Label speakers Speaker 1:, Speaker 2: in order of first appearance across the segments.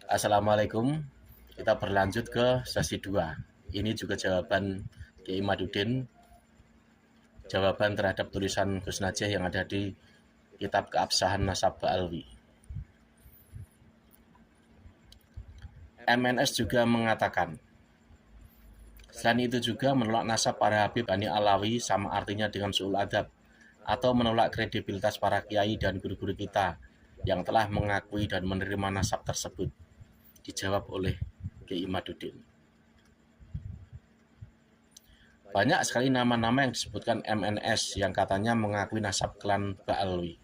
Speaker 1: Assalamualaikum. Kita berlanjut ke sesi 2. Ini juga jawaban Kiai Madudin. Jawaban terhadap tulisan Gus Najih yang ada di kitab Keabsahan Nasab Ba'alwi. MNS juga mengatakan, selain itu juga menolak nasab para Habib Bani Alawi sama artinya dengan su'ul adab, atau menolak kredibilitas para kiai dan guru-guru kita yang telah mengakui dan menerima nasab tersebut. Dijawab oleh Kiai Madudin. Banyak sekali nama-nama yang disebutkan MNS yang katanya mengakui nasab klan Ba'alwi.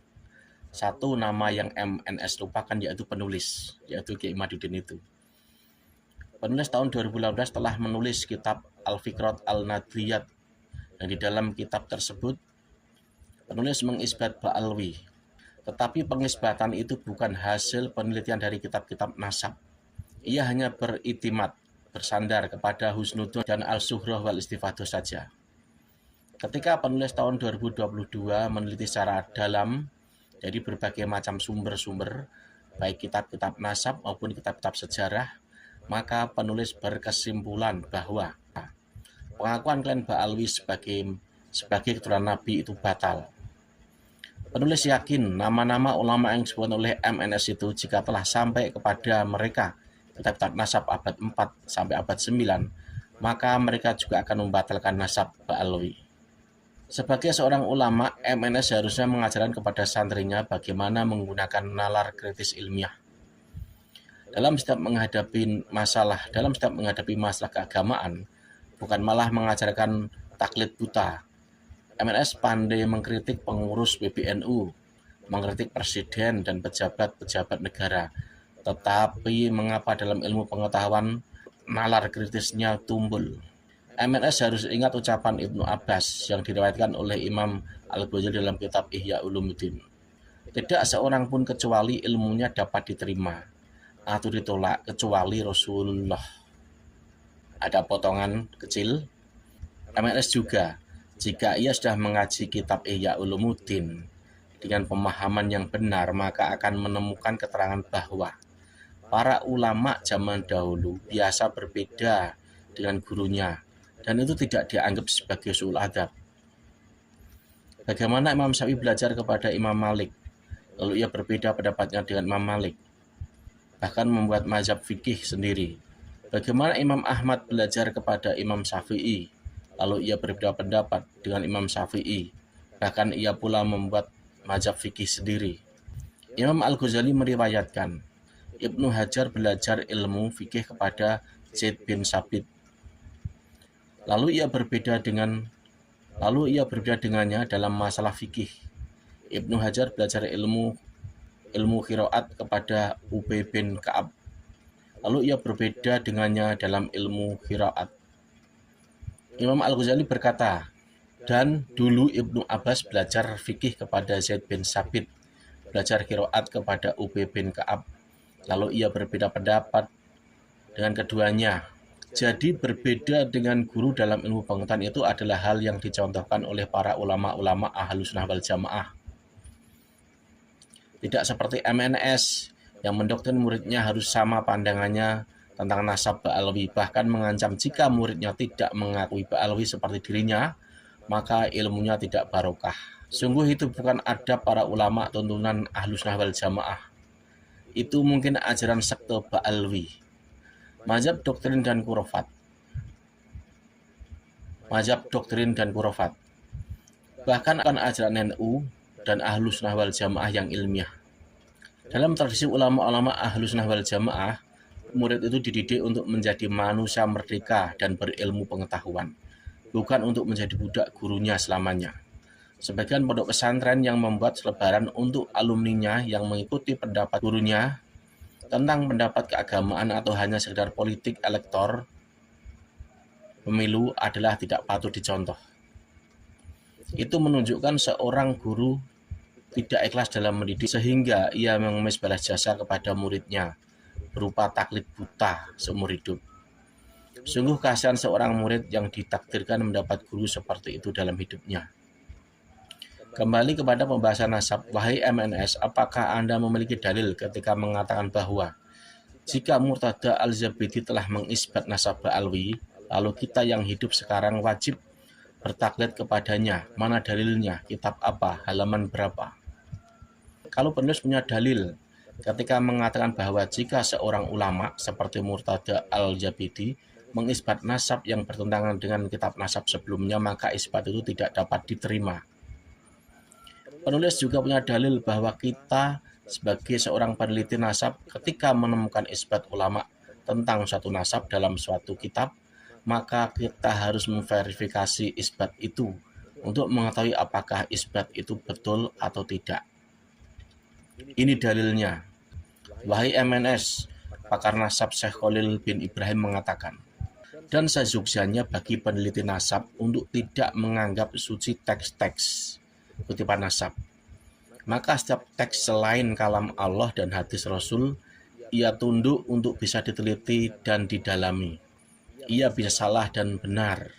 Speaker 1: Satu nama yang MNS lupakan yaitu penulis, yaitu Kiai Madudin itu. Penulis tahun 2018 telah menulis kitab Al-Fikrat Al-Nadliyat, yang di dalam kitab tersebut penulis mengisbat Ba'alwi. Tetapi pengisbatan itu bukan hasil penelitian dari kitab-kitab nasab. Ia hanya bersandar kepada Husnudzon dan Al-Suhrah wal Istifadah saja. Ketika penulis tahun 2022 meneliti secara dalam dari berbagai macam sumber-sumber, baik kitab-kitab nasab maupun kitab-kitab sejarah, maka penulis berkesimpulan bahwa pengakuan klan Ba'alwi sebagai keturunan Nabi itu batal. Penulis yakin nama-nama ulama yang disebutkan oleh MNS itu jika telah sampai kepada mereka kitab-kitab nasab abad 4 sampai abad 9, maka mereka juga akan membatalkan nasab Ba'alwi. Sebagai seorang ulama, MNS seharusnya mengajarkan kepada santrinya bagaimana menggunakan nalar kritis ilmiah dalam setiap menghadapi masalah keagamaan, bukan malah mengajarkan taklid buta. MNS pandai mengkritik pengurus PBNU, mengkritik presiden dan pejabat-pejabat negara. Tetapi mengapa dalam ilmu pengetahuan nalar kritisnya tumbul? MNS harus ingat ucapan Ibnu Abbas yang diriwayatkan oleh Imam Al-Ghazali dalam kitab Ihya Ulumuddin. Tidak seorang pun kecuali ilmunya dapat diterima atau ditolak kecuali Rasulullah. Ada potongan kecil. MNS juga, jika ia sudah mengaji kitab Ihya Ulumuddin dengan pemahaman yang benar, maka akan menemukan keterangan bahwa para ulama zaman dahulu biasa berbeda dengan gurunya, dan itu tidak dianggap sebagai su'ul adab. Bagaimana Imam Syafi'i belajar kepada Imam Malik, lalu ia berbeda pendapatnya dengan Imam Malik, bahkan membuat mazhab fikih sendiri. Bagaimana Imam Ahmad belajar kepada Imam Syafi'i, lalu ia berbeda pendapat dengan Imam Syafi'i, bahkan ia pula membuat mazhab fikih sendiri. Imam Al-Ghazali meriwayatkan, Ibnu Hajar belajar ilmu fikih kepada Zaid bin Sabit, lalu ia berbeda dengannya dalam masalah fikih. Ibnu Hajar belajar ilmu qiraat kepada Ubay bin Ka'ab, lalu ia berbeda dengannya dalam ilmu qiraat. Imam Al-Ghazali berkata, dan dulu Ibnu Abbas belajar fikih kepada Zaid bin Sabit, belajar qiraat kepada Ubay bin Ka'ab, lalu ia berbeda pendapat dengan keduanya. Jadi berbeda dengan guru dalam ilmu pengetahuan itu adalah hal yang dicontohkan oleh para ulama-ulama Ahlussunnah wal Jamaah. Tidak seperti MNS yang mendoktrin muridnya harus sama pandangannya tentang nasab Ba'alwi, bahkan mengancam jika muridnya tidak mengakui Ba'alwi seperti dirinya, maka ilmunya tidak barokah. Sungguh itu bukan adab para ulama tuntunan Ahlussunnah wal Jamaah. Itu mungkin ajaran sekte Ba'alwi, mazhab doktrin dan kurofat. Bahkan akan ajaran NU dan Ahlussunnah wal Jamaah yang ilmiah. Dalam tradisi ulama-ulama Ahlussunnah wal Jamaah, murid itu dididik untuk menjadi manusia merdeka dan berilmu pengetahuan, bukan untuk menjadi budak gurunya selamanya. Sebagian pondok pesantren yang membuat selebaran untuk alumninya yang mengikuti pendapat gurunya tentang pendapat keagamaan atau hanya sekedar politik elektor pemilu adalah tidak patut dicontoh. Itu menunjukkan seorang guru tidak ikhlas dalam mendidik sehingga ia mengemis balas jasa kepada muridnya berupa taklid buta seumur hidup. Sungguh kasihan seorang murid yang ditakdirkan mendapat guru seperti itu dalam hidupnya. Kembali kepada pembahasan nasab, wahai MNS, apakah Anda memiliki dalil ketika mengatakan bahwa Jika Murtada Al-Zabidi telah mengisbat nasab Ba'alwi, lalu kita yang hidup sekarang wajib bertaklid kepadanya. Mana dalilnya? Kitab apa? Halaman berapa? Kalau penulis punya dalil ketika mengatakan bahwa jika seorang ulama seperti Murtada Al-Zabidi mengisbat nasab yang bertentangan dengan kitab nasab sebelumnya, maka isbat itu tidak dapat diterima. Penulis juga punya dalil bahwa kita sebagai seorang peneliti nasab ketika menemukan isbat ulama tentang suatu nasab dalam suatu kitab, maka kita harus memverifikasi isbat itu untuk mengetahui apakah isbat itu betul atau tidak. Ini dalilnya. Wahai MNS, pakar nasab Syekh Khalil bin Ibrahim mengatakan, dan seyogyanya bagi peneliti nasab untuk tidak menganggap suci teks-teks kutipan nasab. Maka setiap teks selain kalam Allah dan hadis Rasul, ia tunduk untuk bisa diteliti dan didalami. Ia bisa salah dan benar.